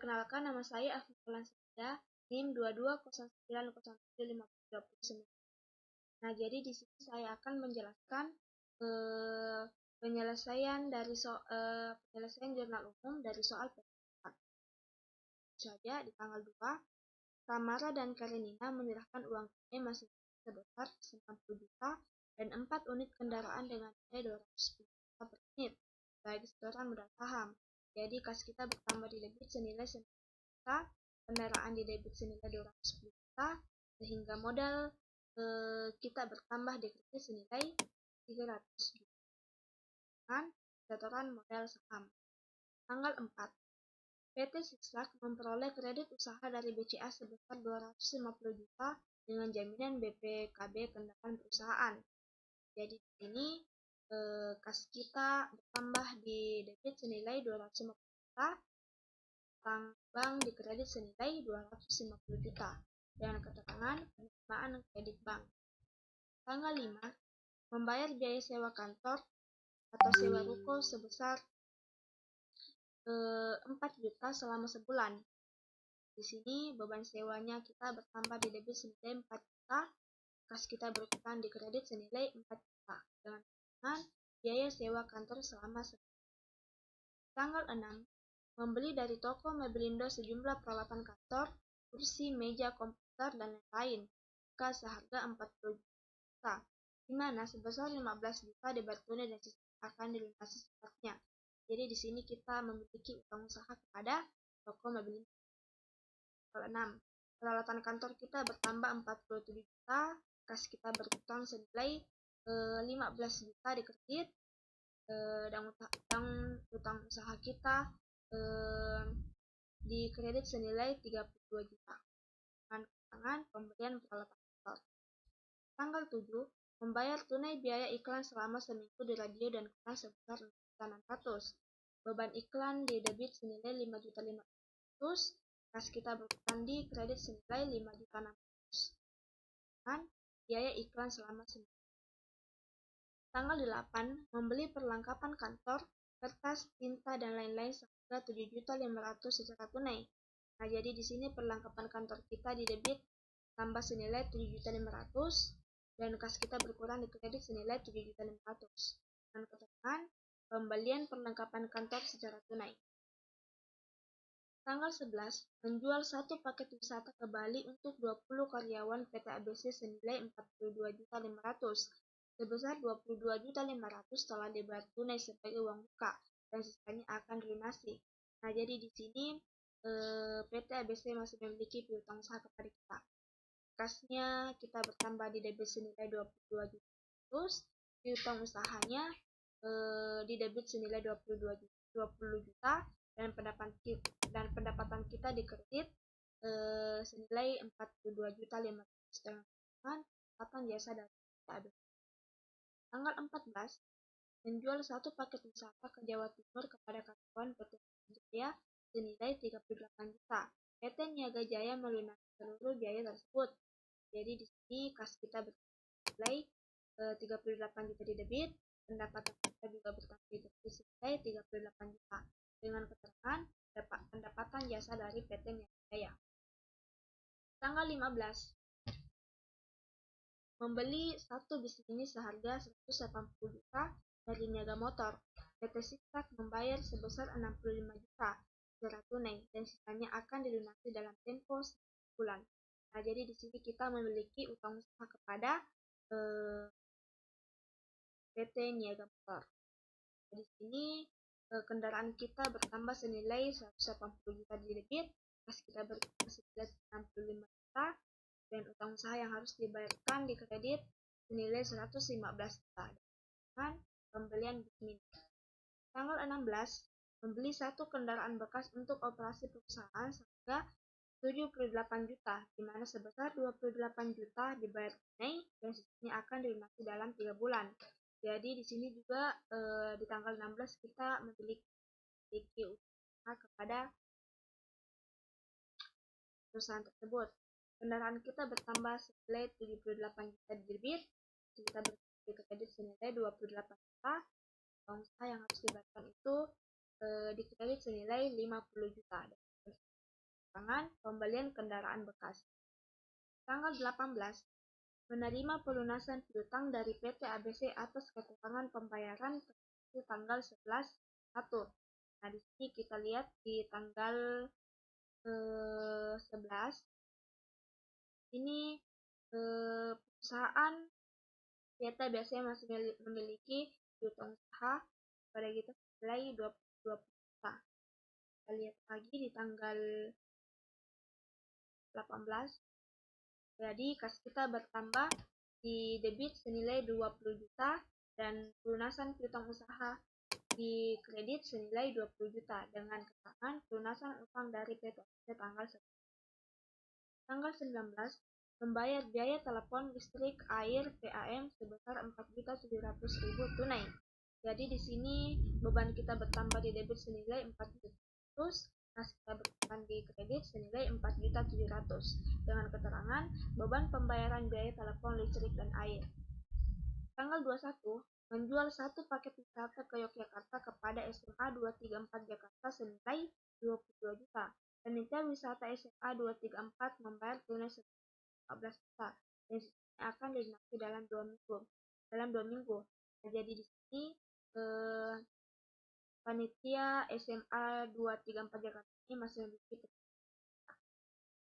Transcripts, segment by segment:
Perkenalkan, nama saya Afifah Sada, NIM 2209075029. Nah, jadi di sini saya akan menjelaskan penyelesaian jurnal umum dari soal PT4. Saja di tanggal 2, Tamara dan Karenina menyerahkan uang tunai masing-masing sebesar 90 juta dan 4 unit kendaraan dengan nilai 210 juta per unit bagi setoran modal saham. Jadi kas kita bertambah di debit senilai 90 juta, kendaraan di debit senilai 210 juta, sehingga modal kita bertambah di kredit senilai 300 juta dengan setoran modal saham. Tanggal 4, PT Siksak memperoleh kredit usaha dari BCA sebesar 250 juta dengan jaminan BPKB kendaraan perusahaan. Jadi di sini kas kita bertambah di debit senilai 250 juta, bank di kredit senilai 250 juta dengan keterangan penerimaan kredit bank. Tanggal 5, membayar biaya sewa kantor atau sewa ruko sebesar 4 juta selama sebulan. Di sini beban sewanya kita bertambah di debit senilai 4 juta, kas kita berutang di kredit senilai 4 juta dengan biaya sewa kantor selama sebulan. Tanggal 6, membeli dari toko Mebelindo sejumlah peralatan kantor, kursi, meja, komputer, dan lain-lain, kas seharga 40 juta, di mana sebesar 15 juta dibayar tunai dan sisa akan dilunasi sepatnya. Jadi di sini kita memiliki utang usaha kepada toko Mebelindo. Tanggal 6, peralatan kantor kita bertambah 47 juta, kas kita berutang senilai 15 juta di kredit, dan utang usaha kita di kredit senilai 32 juta dengan keterangan pembelian peralatan kantor. Tanggal 7, membayar tunai biaya iklan selama seminggu di radio dan koran sebesar 6.600. Beban iklan di debit senilai 5.500.000, kas kita berutang di kredit senilai 5.600.000 dengan biaya iklan selama seminggu. Tanggal 8, membeli perlengkapan kantor, kertas, tinta, dan lain-lain seharga 7.500.000 secara tunai. Nah, jadi di sini perlengkapan kantor kita di debit tambah senilai 7.500.000 dan kas kita berkurang di kredit senilai 7.500.000 dengan keterangan pembelian perlengkapan kantor secara tunai. Tanggal 11, menjual satu paket wisata ke Bali untuk 20 karyawan PT ABC senilai 42.500.000. Sebesar 22.500.000 telah dibayar tunai sebagai uang muka dan sisanya akan dilunasi. Nah, jadi di sini PT ABC masih memiliki piutang usaha kepada kita. Kasnya kita bertambah di debit senilai 22.000, piutang usahanya di debit senilai 20 juta dan pendapatan kita di kredit senilai 42.500 dengan pendapatan jasa dari PT ABC. Tanggal 14, menjual satu paket wisata ke Jawa Timur kepada karyawan PT Jaya senilai 38 juta. PT Niaga Jaya melunasi seluruh biaya tersebut. Jadi di sini kas kita bernilai 38 juta di debit, pendapatan kita juga bertambah di debit senilai 38 juta dengan keterangan pendapatan jasa dari PT Niaga Jaya. Tanggal 15, membeli satu bis mini seharga 180 juta dari Niaga Motor. PT Siksak membayar sebesar 65 juta secara tunai dan sisanya akan dilunasi dalam tempo 1 bulan. Nah, jadi di sini kita memiliki utang usaha kepada PT Niaga Motor. Di sini kendaraan kita bertambah senilai 180 juta di debit, kas kita bertambah senilai 65 juta, dan utang usaha yang harus dibayarkan di kredit senilai 115 juta dengan pembelian bis mini. Tanggal 16, membeli satu kendaraan bekas untuk operasi perusahaan seharga 78 juta, di mana sebesar 28 juta dibayar tunai dan sisanya akan dilunasi dalam 3 bulan. Jadi di sini juga di tanggal 16 kita memiliki usaha kepada perusahaan tersebut. Kendaraan kita bertambah senilai 78 juta di debit, kita bertambah di kredit senilai 28 juta, uang usaha yang harus dibayarkan itu di kredit senilai 50 juta. keterangan pembelian kendaraan bekas. Tanggal 18, menerima pelunasan piutang dari PT ABC atas kekurangan pembayaran terhitung tanggal 11/1. Nah, di sini kita lihat di tanggal 11 ini perusahaan PT ABC masih memiliki piutang usaha pada kita senilai 22 juta. Kita lihat lagi di tanggal 18. Jadi kas kita bertambah di debit senilai 20 juta dan pelunasan piutang usaha di kredit senilai 20 juta dengan keterangan pelunasan utang dari PT tanggal 19, membayar biaya telepon, listrik, air, PAM sebesar 4.700.000 tunai. Jadi di sini beban kita bertambah di debit senilai 4.700.000, kas kita bertambah di kredit senilai 4.700.000 dengan keterangan beban pembayaran biaya telepon, listrik, dan air. Tanggal 21, menjual satu paket wisata ke Yogyakarta kepada SMA 234 Jakarta senilai 22 juta. Panitia wisata SMA 234 membayar tunai 14 juta dan akan dilunasi dalam 2 minggu. Nah, jadi di sini panitia SMA 234 Jakarta ini masih memiliki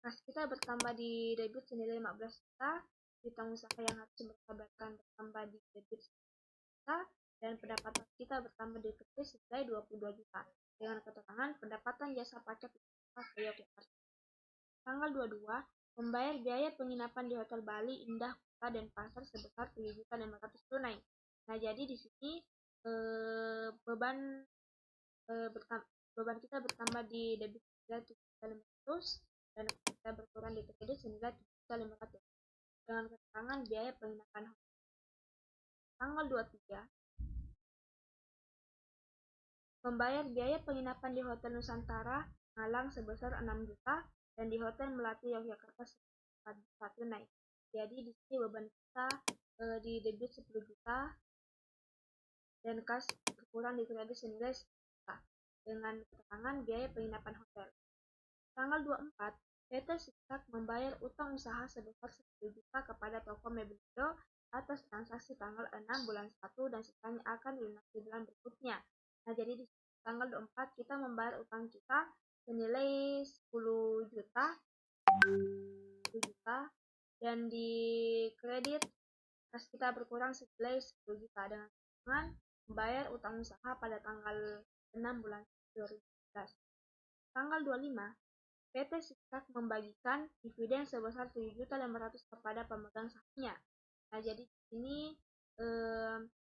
kas kita bertambah di debit senilai 15 juta, piutang usaha yang harus berkabarkan bertambah di debit juta, dan pendapatan kita bertambah di kredit senilai 22 juta dengan keterangan pendapatan jasa paket wisata ke Yogyakarta. Tanggal 22, membayar biaya penginapan di Hotel Bali Indah Kota Denpasar sebesar 7.500.000 tunai. Nah, jadi di sini beban kita bertambah di debit senilai 7.500.000 dan kita berkurang di kredit senilai 7.500.000 dengan keterangan biaya penginapan hotel. Tanggal 23, membayar biaya penginapan di Hotel Nusantara Malang sebesar 6 juta dan di Hotel Melati Yogyakarta sebesar 4 juta tunai. Jadi di sini beban kita di debit 10 juta dan kas berkurang di kredit senilai 10 juta dengan keterangan biaya penginapan hotel. Tanggal 24, PT Siksak membayar utang usaha sebesar 10 juta kepada toko Mebelindo atas transaksi tanggal 6 bulan 1 dan sisanya akan dilunasi bulan berikutnya. Nah, jadi di tanggal 24 kita membayar utang kita senilai 10 juta dan di kredit kas kita berkurang senilai 10 juta dengan membayar utang usaha pada tanggal 6 bulan 2019. Tanggal 25, PT Siksak membagikan dividen sebesar 7.500.000 kepada pemegang sahamnya. Nah, jadi di sini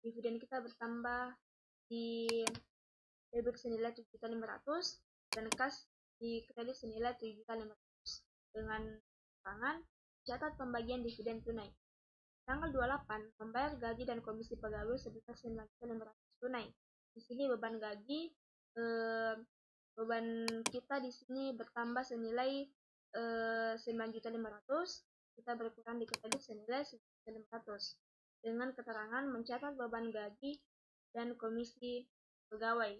dividen kita bertambah di debit senilai 7.500.000 dan kas di kredit senilai 7.500.000 dengan keterangan catat pembagian dividen tunai. Tanggal 28, membayar gaji dan komisi pegawai sebesar 9.500.000 tunai. Di sini beban gaji beban kita di sini bertambah senilai 9.500.000, kita berkurang di kredit senilai 9.500.000 dengan keterangan mencatat beban gaji dan komisi pegawai.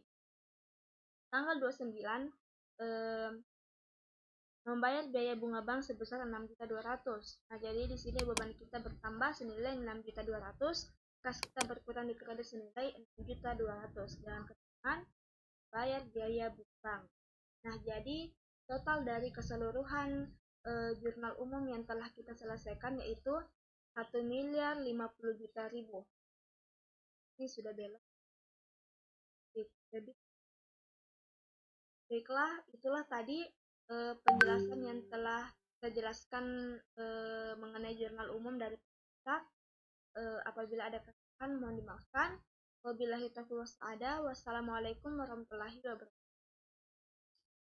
Tanggal 29, membayar biaya bunga bank sebesar 6.200.000. Nah, jadi di sini beban kita bertambah senilai 6.200.000, kas kita berkurang di kredit senilai 6.200.000 dengan keterangan bayar biaya bank. Nah, jadi total dari keseluruhan jurnal umum yang telah kita selesaikan yaitu 1.050.000.000. Ini sudah belok. Baiklah, itulah tadi penjelasan yang telah saya jelaskan mengenai jurnal umum dari Siksak. Apabila ada kesalahan mohon dimaafkan. Wabillahi taufiq wal hidayah. Wassalamualaikum warahmatullahi wabarakatuh.